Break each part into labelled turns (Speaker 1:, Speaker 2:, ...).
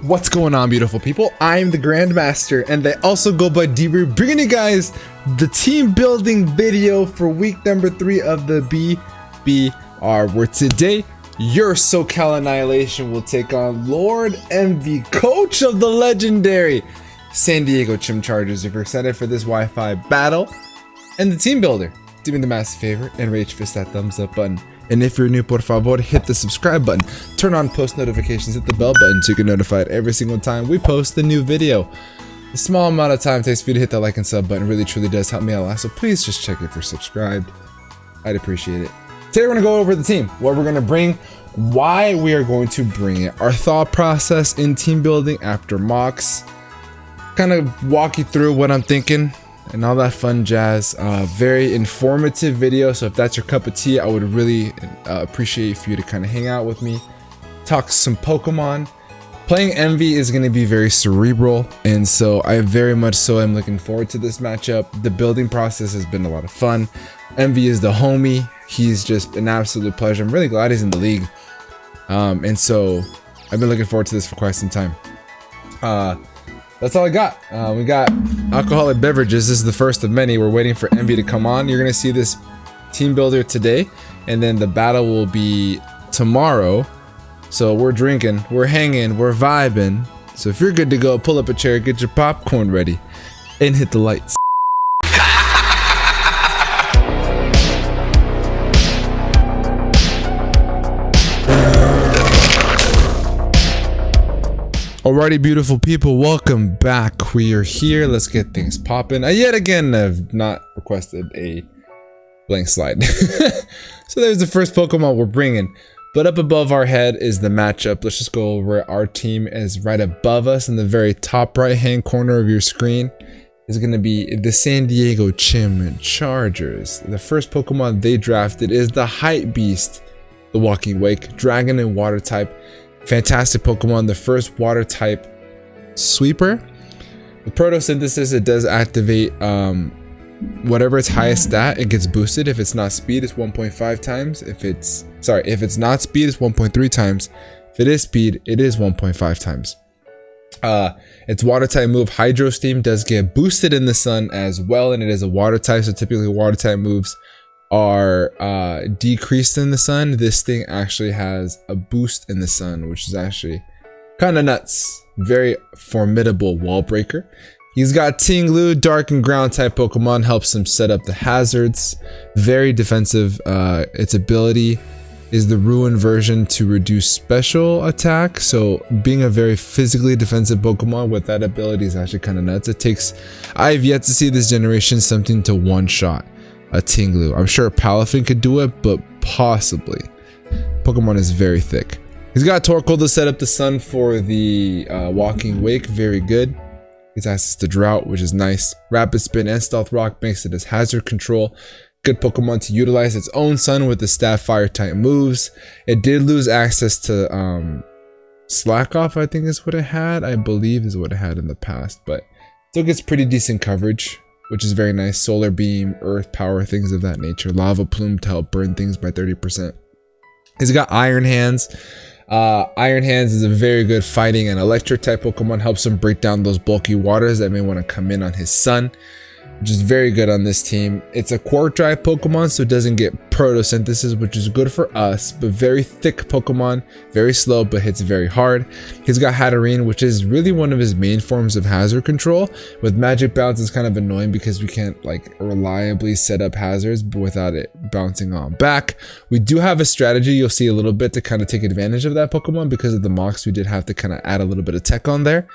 Speaker 1: What's going on, beautiful people? I'm the Grandmaster, and they also go by D.Rey, bringing you guys the team building video for week number 3 of the BBR, where today your SoCal Annihilation will take on Lord EMVEE, coach of the legendary San Diego Chim Chargers. If you're excited for this Wi-Fi battle and the team builder, do me the massive favor and rage fist that thumbs up button. And if you're new, por favor, hit the subscribe button, turn on post notifications, hit the bell button so you get notified every single time we post the new video. The small amount of time it takes for you to hit that like and sub button really truly does help me out a lot, so please just check if you're subscribed. I'd appreciate it. Today we're going to go over the team, what we're going to bring, why we are going to bring it, our thought process in team building after mocks, kind of walk you through what I'm thinking and all that fun jazz. Very informative video, so if that's your cup of tea, I would really appreciate for you to kind of hang out with me, talk some Pokemon. Playing EMVEE is going to be very cerebral, and so I very much so am looking forward to this matchup. The building process has been a lot of fun. EMVEE is the homie. He's just an absolute pleasure. I'm really glad he's in the league, and so I've been looking forward to this for quite some time. That's all I got. We got alcoholic beverages. This is the first of many. We're waiting for EMVEE to come on. You're gonna see this team builder today, and then the battle will be tomorrow. So we're drinking, we're hanging, we're vibing. So if you're good to go, pull up a chair, get your popcorn ready, and hit the lights. Alrighty, beautiful people, welcome back. We are here. Let's get things popping. Yet again, I've not requested a blank slide. So there's the first Pokemon we're bringing. But up above our head is the matchup. Let's just go over our team. Is right above us in the very top right-hand corner of your screen is going to be the San Diego Chim Chargers. The first Pokemon they drafted is the Hype Beast, the Walking Wake, Dragon and Water type. Fantastic Pokemon, the first water type sweeper. With photosynthesis, it does activate whatever its highest stat, it gets boosted. If it's not speed, it's 1.5 times. If it's not speed, it's 1.3 times. If it is speed, it is 1.5 times. Its water type move, Hydro Steam, does get boosted in the sun as well, and it is a water type, so typically water type moves are decreased in the sun. This thing actually has a boost in the sun, which is actually kind of nuts. Very formidable wall breaker. He's got Tinglu, dark and ground type Pokemon, helps him set up the hazards. Very defensive. Its ability is the Ruin version to reduce special attack, so being a very physically defensive Pokemon with that ability is actually kind of nuts. I've yet to see this generation something to one-shot a Tinglu. I'm sure Palafin could do it, but possibly. Pokemon is very thick. He's got Torkoal to set up the sun for the Walking Wake. Very good. He's access to Drought, which is nice. Rapid Spin and Stealth Rock makes it as hazard control. Good Pokemon to utilize its own sun with the stat fire type moves. It did lose access to Slack Off, I think is what it had. I believe is what it had in the past, but still gets pretty decent coverage, which is very nice. Solar Beam, Earth Power, things of that nature. Lava Plume to help burn things by 30%. He's got Iron Hands. Iron Hands is a very good fighting and electric type Pokemon. Helps him break down those bulky waters that may want to come in on his sun, which is very good on this team. It's a Quark Drive Pokemon, so it doesn't get photosynthesis, which is good for us, but very thick Pokemon, very slow, but hits very hard. He's got Hatterene, which is really one of his main forms of hazard control. With Magic Bounce, it's kind of annoying because we can't like reliably set up hazards but without it bouncing on back. We do have a strategy, you'll see a little bit, to kind of take advantage of that Pokemon. Because of the mocks, we did have to kind of add a little bit of tech on there.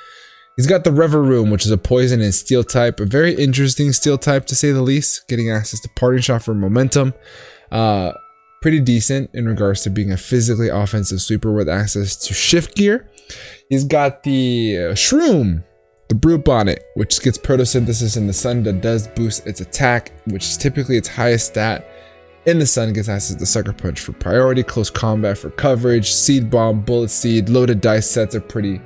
Speaker 1: He's got the Reveroom, which is a poison and steel type, a very interesting steel type to say the least, getting access to Parting Shot for momentum. Pretty decent in regards to being a physically offensive sweeper with access to shift gear. He's got the Shroom, the Brute Bonnet, which gets photosynthesis in the sun that does boost its attack, which is typically its highest stat. In the sun, gets access to Sucker Punch for priority, close combat for coverage, Seed Bomb, Bullet Seed, loaded dice sets are pretty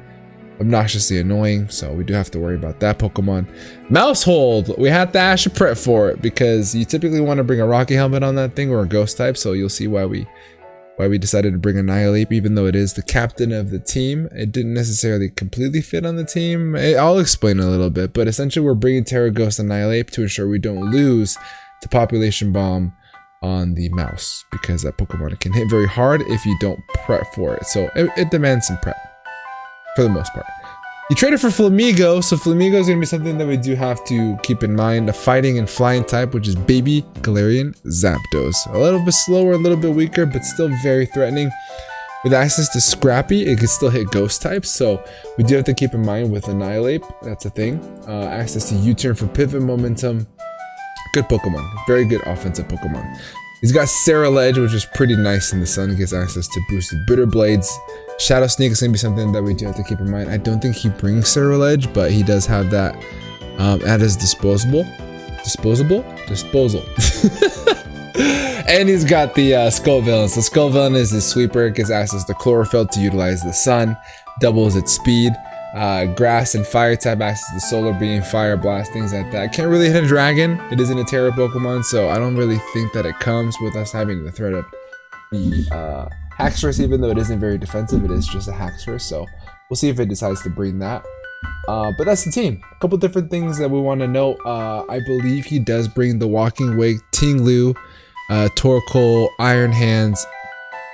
Speaker 1: obnoxiously annoying, so we do have to worry about that Pokemon. Mousehold, we have to Ash a prep for it because you typically want to bring a Rocky Helmet on that thing or a Ghost type, so you'll see why we why we decided to bring Annihilate, even though it is the captain of the team. It didn't necessarily completely fit on the team. I'll explain a little bit, but essentially we're bringing Terra Ghost Annihilate to ensure we don't lose the population bomb on the mouse, because that Pokemon can hit very hard if you don't prep for it. So it demands some prep for the most part. You traded for Flamigo, so Flamigo is going to be something that we do have to keep in mind. A fighting and flying type, which is Baby Galarian Zapdos. A little bit slower, a little bit weaker, but still very threatening. With access to Scrappy, it can still hit ghost types, so we do have to keep in mind with Annihilate, that's a thing. Access to U-turn for pivot momentum. Good Pokemon, very good offensive Pokemon. He's got Ceruledge, which is pretty nice in the sun. He gets access to boosted Bitter Blades. Shadow Sneak is going to be something that we do have to keep in mind. I don't think he brings Ceruledge, but he does have that at his disposal. And he's got the Skull Villain. So Skull Villain is his sweeper, gets access to Chlorophyll to utilize the sun, doubles its speed. Grass and fire type access to Solar Beam, Fire Blast, things like that. Can't really hit a dragon. It isn't a Terra Pokemon, so I don't really think that it comes with us having the threat of the Haxorus, even though it isn't very defensive. It is just a Haxorus, so we'll see if it decides to bring that. But that's the team. A couple different things that we want to know. I believe he does bring the Walking Wake, Tinglu, Torkoal, Iron Hands,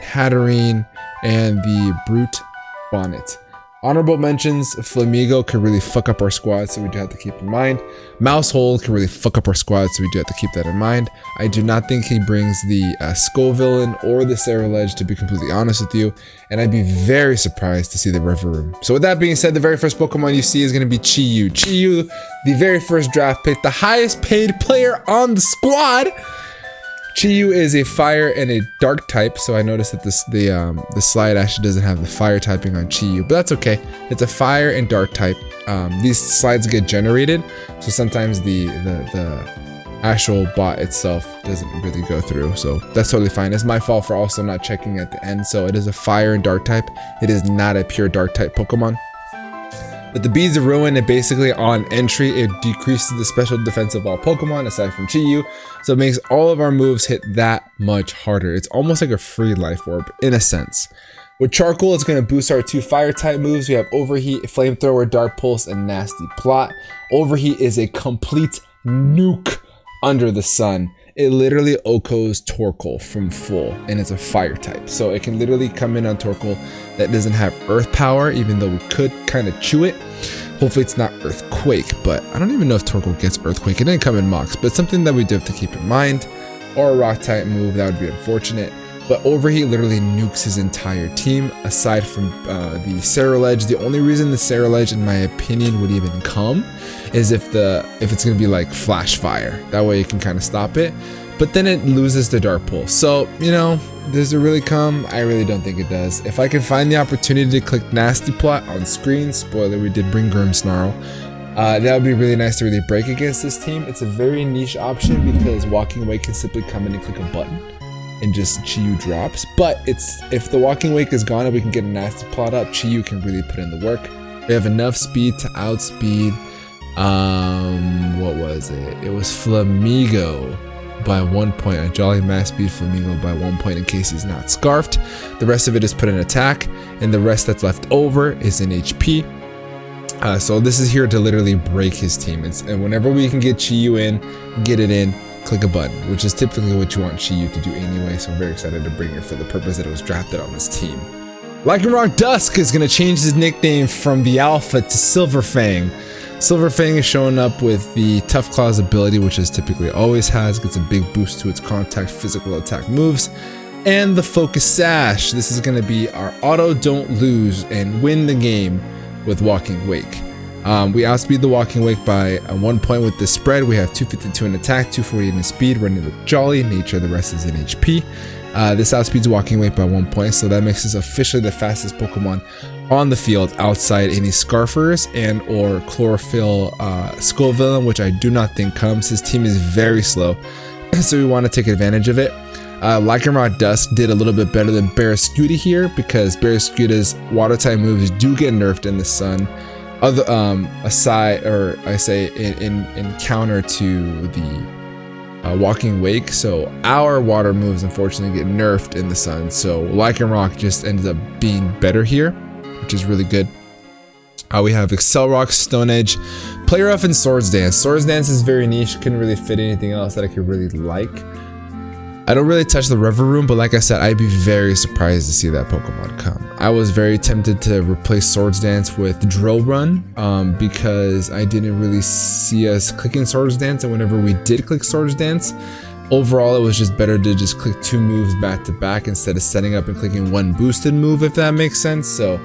Speaker 1: Hatterene, and the Brute Bonnet. Honorable mentions, Flamigo can really fuck up our squad, so we do have to keep in mind. Mousehold can really fuck up our squad, so we do have to keep that in mind. I do not think he brings the Skull Villain or the Ceruledge, to be completely honest with you, and I'd be very surprised to see the River Room. So with that being said, the very first Pokemon you see is going to be Chi-Yu. Chi-Yu, the very first draft pick, the highest paid player on the squad. Chi-Yu is a fire and a dark type, so I noticed that the slide actually doesn't have the fire typing on Chi-Yu, but that's okay. It's a fire and dark type. These slides get generated, so sometimes the actual bot itself doesn't really go through, so that's totally fine. It's my fault for also not checking at the end. So it is a fire and dark type. It is not a pure dark type Pokemon. But the Beads of Ruin, it basically on entry, it decreases the special defense of all Pokemon aside from Chi-Yu. So it makes all of our moves hit that much harder. It's almost like a free life orb in a sense. With Charcoal, it's going to boost our 2 fire type moves. We have Overheat, Flamethrower, Dark Pulse, and Nasty Plot. Overheat is a complete nuke under the sun. It literally OHKOs Torkoal from full, and it's a fire type. So it can literally come in on Torkoal that doesn't have earth power, even though we could kind of chew it. Hopefully it's not Earthquake, but I don't even know if Torkoal gets Earthquake. It didn't come in Mox, but something that we do have to keep in mind. Or a Rock type move, that would be unfortunate. But Overheat literally nukes his entire team, aside from the Ceruledge. The only reason the Ceruledge, in my opinion, would even come is if it's gonna be like Flash Fire. That way you can kind of stop it. But then it loses the Dark Pulse. So, you know, does it really come? I really don't think it does. If I can find the opportunity to click Nasty Plot on screen, spoiler, we did bring Grimstar. That would be really nice to really break against this team. It's a very niche option because Walking Away can simply come in and click a button and just Chi-Yu drops. But if the Walking Wake is gone and we can get a Nasty Plot up, Chi-Yu can really put in the work. We have enough speed to outspeed, what was it? It was Flamigo by 1 point. A Jolly Max speed Flamigo by 1 point in case he's not scarfed. The rest of it is put in attack, and the rest that's left over is in HP. So this is here to literally break his team. And whenever we can get Chi-Yu in, get it in, click a button, which is typically what you want Chi-Yu to do anyway. So I'm very excited to bring it for the purpose that it was drafted on this team. Lycanroc Dusk is going to change his nickname from the Alpha to Silverfang. Silverfang is showing up with the Tough Claws ability, which it typically always has, gets a big boost to its contact physical attack moves, and the Focus Sash. This is going to be our auto don't lose and win the game with Walking Wake. We outspeed the Walking Wake by 1 point with this spread. We have 252 in attack, 248 in speed, running with Jolly. Nature, the rest is in HP. This outspeeds Walking Wake by 1 point, so that makes us officially the fastest Pokemon on the field outside any Scarfers and or Chlorophyll Skull Villain, which I do not think comes. His team is very slow, so we want to take advantage of it. Lycanroc Dusk did a little bit better than Barraskewda here because Barraskewda's water type moves do get nerfed in the sun. In counter to the Walking Wake, so our water moves unfortunately get nerfed in the sun, so Lichen Rock just ends up being better here, which is really good. We have Excel Rock, Stone Edge, Play Rough, and Swords Dance. Swords Dance is very niche, couldn't really fit anything else that I could really like. I don't really touch the River Room, but like I said, I'd be very surprised to see that Pokemon come. I was very tempted to replace Swords Dance with Drill Run because I didn't really see us clicking Swords Dance, and whenever we did click Swords Dance, overall it was just better to just click 2 moves back to back instead of setting up and clicking 1 boosted move, if that makes sense. So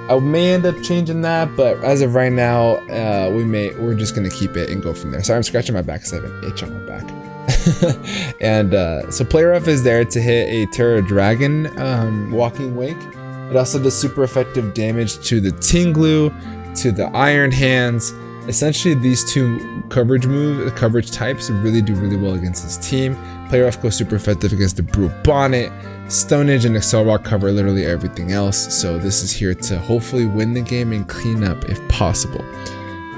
Speaker 1: I may end up changing that, but as of right now, we're just gonna keep it and go from there. Sorry, I'm scratching my back because I have an itch on my back. And so Play Rough is there to hit a Terra Dragon Walking Wake. It also does super effective damage to the Tinglu, to the Iron Hands. Essentially, these 2 coverage types really do really well against this team. Play Rough goes super effective against the Brute Bonnet. Stone Edge and Excel Rock cover literally everything else, so this is here to hopefully win the game and clean up if possible.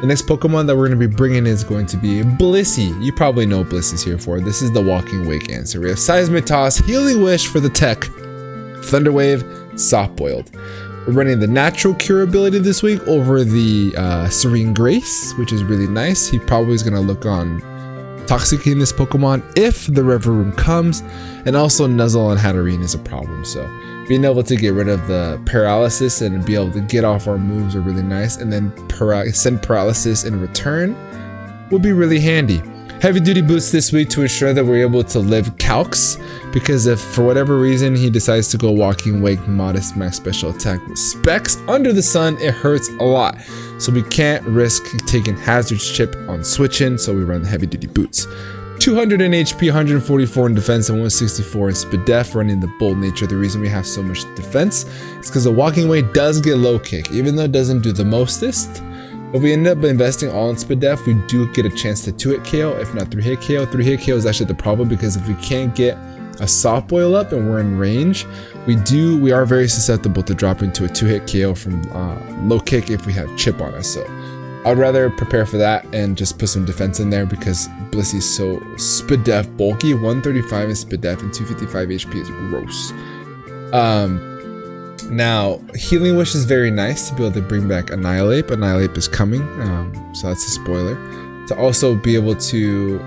Speaker 1: The next Pokemon that we're going to be bringing is going to be Blissy. You probably know what Blissy's here for. This is the Walking Wake answer. We have Seismic Toss, Healing Wish for the tech, Thunder Wave, Soft Boiled. We're running the natural cure ability this week over the Serene Grace, which is really nice. He probably is going to look on Toxicking this Pokemon if the River Room comes, and also Nuzzle and Hatterene is a problem, so being able to get rid of the paralysis and be able to get off our moves are really nice, and then send paralysis in return would be really handy. Heavy duty boots this week to ensure that we're able to live calcs, because if for whatever reason he decides to go Walking Wake modest max special attack with specs under the sun, it hurts a lot, so we can't risk taking Hazard's Chip on switching, so we run the heavy duty boots. 200 in HP, 144 in defense, and 164 in speed def, running the bold nature. The reason we have so much defense is because the Walking Wake does get low kick, even though it doesn't do the mostest. If we end up investing all in speed def, we do get a chance to 2-hit KO, if not 3-hit KO. 3-hit KO is actually the problem, because if we can't get a soft boil up and we're in range, we are very susceptible to drop into a 2-hit KO from low kick if we have chip on us. So I'd rather prepare for that and just put some defense in there, because Blissy's so speed def bulky. 135 in speed def and 255 HP is gross. Now, Healing Wish is very nice to be able to bring back Annihilate. Annihilate is coming, so that's a spoiler. To also be able to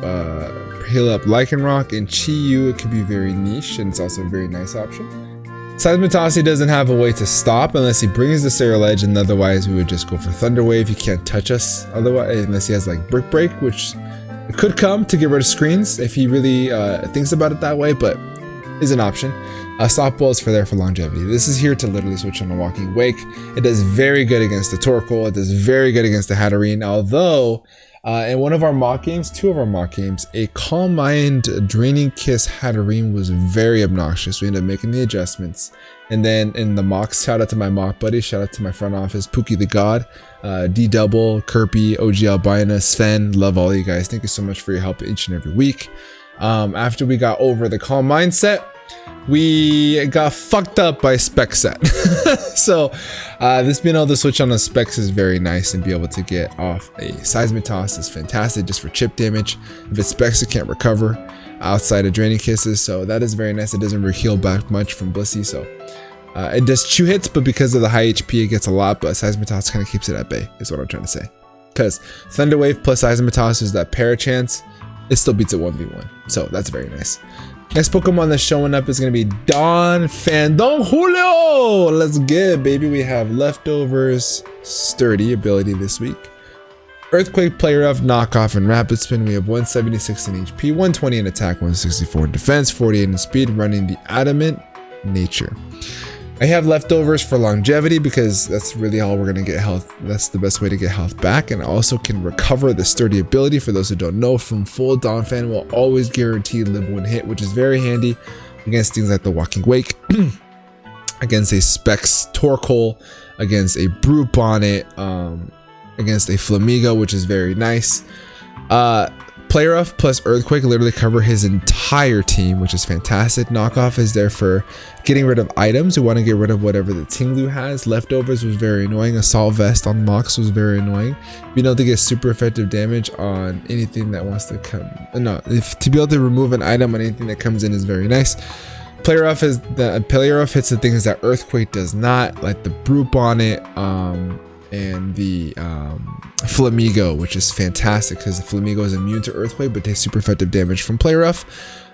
Speaker 1: heal up Lichen Rock and Chi-Yu, it could be very niche, and it's also a very nice option. Seismitasi doesn't have a way to stop unless he brings the Serial Edge, and otherwise we would just go for Thunder Wave. He can't touch us otherwise, unless he has like Brick Break, which it could come to get rid of screens if he really thinks about it that way, but is an option. Softball is there for longevity. This is here to literally switch on a Walking Wake. It does very good against the Torkoal. It does very good against the Hatterene, although in one of our mock games, 2 of our mock games, a Calm Mind Draining Kiss Hatterene was very obnoxious. We ended up making the adjustments. And then in the mocks, shout out to my mock buddy, shout out to my front office, POOKIETHEGOD, D-Double, Kirby, OG Albina, Sven, love all you guys. Thank you so much for your help each and every week. After we got over the Calm Mindset, we got fucked up by Spec Set. So this being able to switch on the specs is very nice, and be able to get off a Seismic is fantastic just for chip damage. If it's specs, it can't recover outside of Draining Kisses, so that is very nice. It doesn't heal back much from Blissy, so it does 2 hits, but because of the high HP it gets a lot, but Seismic kind of keeps it at bay, is what I'm trying to say. Because Thunder Wave plus Seismic is that para chance, it still beats it 1v1, so that's very nice. Next Pokemon that's showing up is going to be Dawnfan. Don Julio! Let's get it, baby. We have Leftovers, Sturdy ability this week. Earthquake, Play Rough, Knockoff, and Rapid Spin. We have 176 in HP, 120 in attack, 164 in defense, 48 in speed, running the Adamant Nature. I have Leftovers for longevity, because that's really all we're going to get health. That's the best way to get health back, and also can recover the Sturdy ability. For those who don't know, from full, Dawnfan will always guarantee live 1 hit, which is very handy against things like the Walking Wake, against a Specs Torkoal, against a Brute Bonnet, against a Flamigo, which is very nice. Play Rough plus Earthquake literally cover his entire team, which is fantastic. Knockoff is there for getting rid of items. We want to get rid of whatever the Tinglu has. Leftovers was very annoying. Assault Vest on Mox was very annoying. Being able to get super effective damage on anything that wants to come. No, to be able to remove an item on anything that comes in is very nice. Play Rough hits the things that Earthquake does not, like the Broop on it, and the Flamigo, which is fantastic because the Flamigo is immune to Earthquake but takes super effective damage from Play Rough.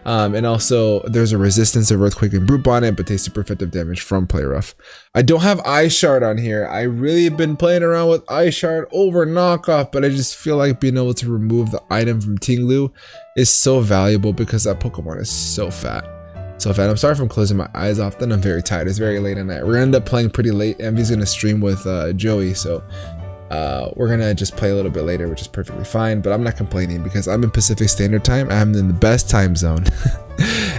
Speaker 1: And also there's a resistance of Earthquake and Broop on it but takes super effective damage from Play Rough. I don't have Ice Shard on here. I really have been playing around with Ice Shard over Knockoff, but I just feel like being able to remove the item from Tinglu is so valuable because that Pokemon is so fat. So I'm sorry if I'm closing my eyes often. I'm very tired. It's very late at night. We're gonna end up playing pretty late. EMVEE's gonna stream with Joey, so we're gonna just play a little bit later, which is perfectly fine. But I'm not complaining because I'm in Pacific Standard Time. I'm in the best time zone,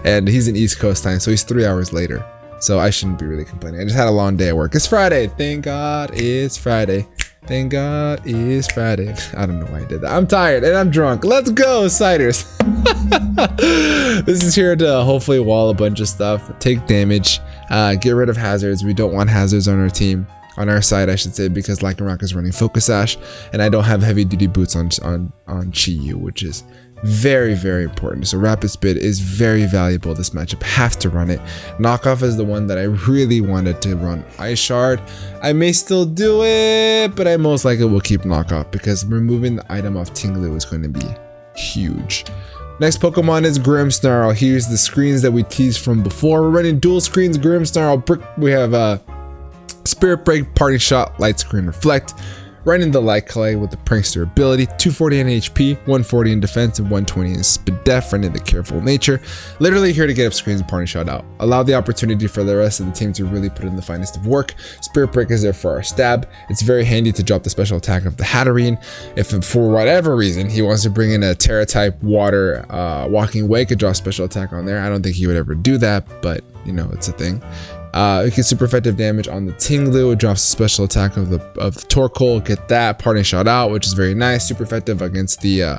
Speaker 1: and he's in East Coast time, so he's 3 hours later. So I shouldn't be really complaining. I just had a long day at work. It's Friday. Thank God it's Friday. Thank God it's Friday. I don't know why I did that. I'm tired and I'm drunk. Let's go, Ciders. This is here to hopefully wall a bunch of stuff, take damage, get rid of hazards. We don't want hazards on our team, on our side I should say, because Lycanroc is running Focus Sash and I don't have heavy duty boots on Chi-Yu, which is very, very important. So Rapid Spit is very valuable this matchup. Have to run it. Knockoff is the one that I really wanted to run Ice Shard. I may still do it, but I most likely will keep Knockoff because removing the item off Tinglu is going to be huge. Next Pokemon is Grimstar. Here's the screens that we teased from before. We're running dual screens Grimstar. We have Spirit Break, Party Shot, Light Screen, Reflect. Running the Light Clay with the Prankster ability, 240 in HP, 140 in defense, and 120 in speed def, running the Careful Nature. Literally here to get up screens and Party Shot out. Allow the opportunity for the rest of the team to really put in the finest of work. Spirit Break is there for our stab. It's very handy to drop the special attack of the Hatterene. If for whatever reason he wants to bring in a Terra type water Walking Way, could draw special attack on there. I don't think he would ever do that, but you know, it's a thing. It gets super effective damage on the Tinglu. It drops the special attack of the Torkoal. Get that Parting Shot out, which is very nice. Super effective against the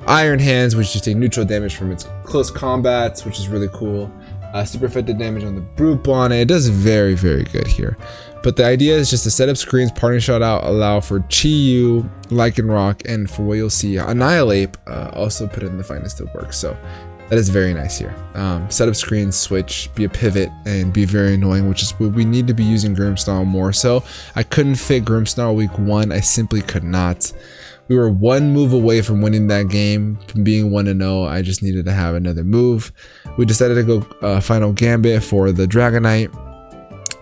Speaker 1: Iron Hands, which just take neutral damage from its close combats, which is really cool. Super effective damage on the Broop on it. It does very, very good here. But the idea is just to set up screens, Parting Shot out, allow for Chi-Yu, Lycanroc, and for what you'll see, Annihilate, also put in the finest of work. So that is very nice here. Set up screens, switch, be a pivot, and be very annoying, which is what we need to be using Grimstar more so. I couldn't fit Grimstar week 1. I simply could not. We were one move away from winning that game, from being 1-0. I just needed to have another move. We decided to go Final Gambit for the Dragonite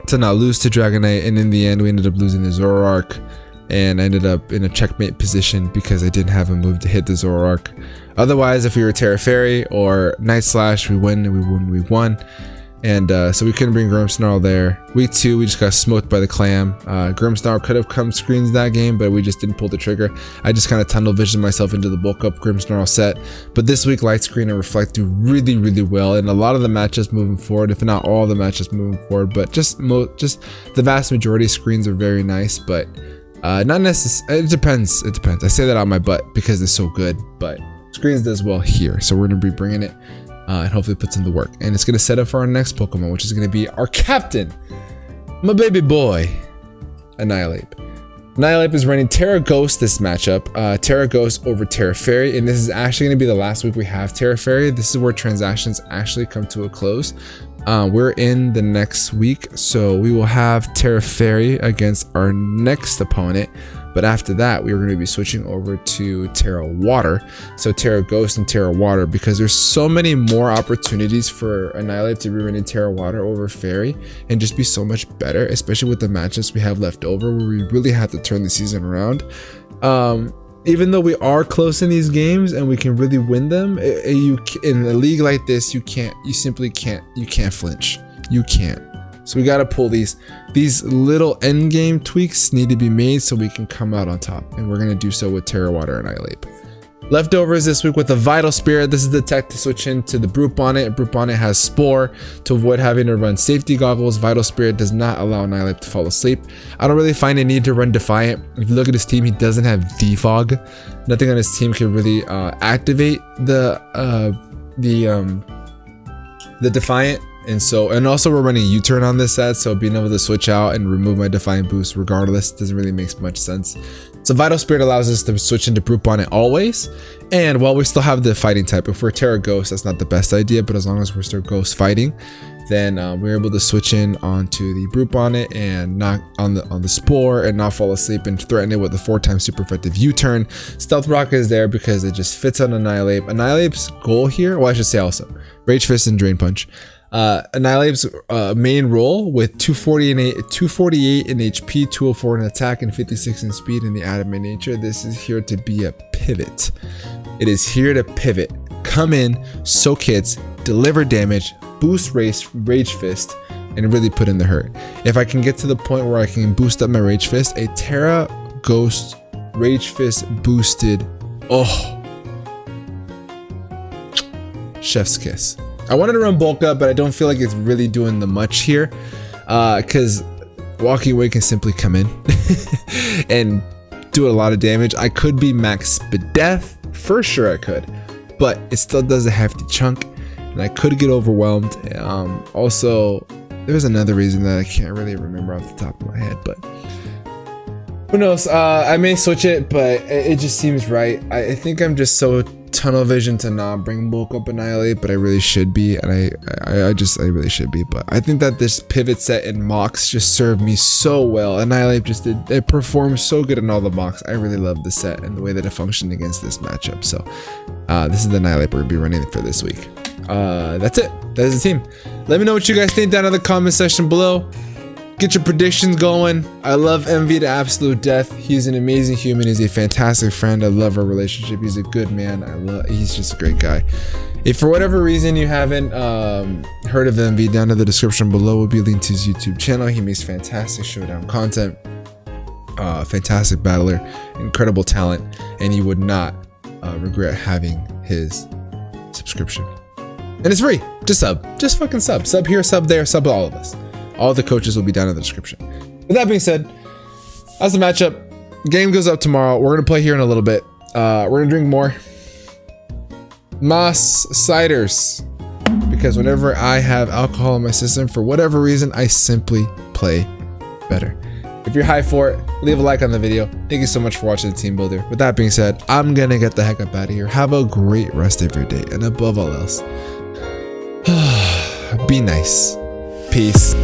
Speaker 1: to not lose to Dragonite, and in the end we ended up losing the Zoroark, and I ended up in a checkmate position because I didn't have a move to hit the Zoroark. Otherwise, if we were Terra Fairy or Night Slash, we win week 1. And so we couldn't bring Grimsnarl there. Week 2, we just got smoked by the Clam. Grimsnarl could have come screens that game, but we just didn't pull the trigger. I just kind of tunnel visioned myself into the bulk up Grimsnarl set. But this week, Light Screen and Reflect do really, really well. And a lot of the matchups moving forward, if not all the matchups moving forward, but just the vast majority of screens are very nice. But not necessarily, it depends. It depends. I say that on my butt because it's so good, but screens does well here. So we're going to be bringing it. And hopefully puts in the work, and it's going to set up for our next Pokemon, which is going to be our captain, my baby boy, Annihilate. Annihilate is running Terra Ghost this matchup, Terra Ghost over Terra Fairy, and this is actually going to be the last week we have Terra Fairy. This is where transactions actually come to a close. We're in the next week, so we will have Terra Fairy against our next opponent. But after that, we are going to be switching over to Terra Water. So Terra Ghost and Terra Water, because there's so many more opportunities for Annihilate to be running Terra Water over Fairy and just be so much better, especially with the matchups we have left over where we really have to turn the season around. Even though we are close in these games and we can really win them, in a league like this, you simply can't flinch. You can't. So we got to pull these little end game tweaks need to be made so we can come out on top, and we're going to do so with Terra Water and Annihilate. Leftovers this week with the Vital Spirit. This is the tech to switch into the Brute Bonnet. Brute Bonnet has Spore to avoid having to run safety goggles. Vital Spirit does not allow Annihilate to fall asleep. I don't really find a need to run Defiant. If you look at his team, he doesn't have Defog. Nothing on his team can really activate the Defiant. And also we're running U-turn on this set, so being able to switch out and remove my Defiant boost regardless doesn't really make much sense. So Vital Spirit allows us to switch into Brute Bonnet always, and while we still have the fighting type, if we're Terra Ghost, that's not the best idea, but as long as we're still Ghost fighting, then we're able to switch in onto the Brute Bonnet and not on the Spore and not fall asleep and threaten it with a 4x super effective U-turn. Stealth Rocket is there because it just fits on Annihilate. Annihilate's goal here, well I should say also, Rage Fist and Drain Punch. Annihilate's main role with 248 in HP, 204 in attack, and 56 in speed in the adamant nature. This is here to be a pivot. It is here to pivot. Come in, soak hits, deliver damage, boost Rage Fist, and really put in the hurt. If I can get to the point where I can boost up my Rage Fist, a Terra Ghost Rage Fist boosted, oh, chef's kiss. I wanted to run bulk up, but I don't feel like it's really doing the much here, because walking away can simply come in and do a lot of damage. I could be max speed death, for sure I could, but it still does a hefty chunk, and I could get overwhelmed. Also, there's another reason that I can't really remember off the top of my head, but who knows? I may switch it, but it just seems right. I think I'm just so tunnel vision to not bring bulk up Annihilate, but I really should be, and I really should be. But I think that this pivot set in mocks just served me so well. Annihilate just it performed so good in all the mocks. I really love the set and the way that it functioned against this matchup. So this is the Annihilate we're gonna be running for this week. That's it. That is the team. Let me know what you guys think down in the comment section below. Get your predictions going. I love EMVEE to absolute death. He's an amazing human. He's a fantastic friend. I love our relationship. He's a good man. He's just a great guy. If for whatever reason you haven't heard of EMVEE, down in the description below will be a link to his YouTube channel. He makes fantastic showdown content. Fantastic battler, incredible talent, and you would not regret having his subscription. And it's free. Just sub. Just fucking sub. Sub here, sub there, sub all of us. All the coaches will be down in the description. With that being said, that's the matchup. Game goes up tomorrow. We're gonna play here in a little bit. We're gonna drink more Moss ciders, because whenever I have alcohol in my system, for whatever reason, I simply play better. If you're high for it, leave a like on the video. Thank you so much for watching the Team Builder. With that being said, I'm gonna get the heck up out of here. Have a great rest of your day, and above all else, be nice. Peace.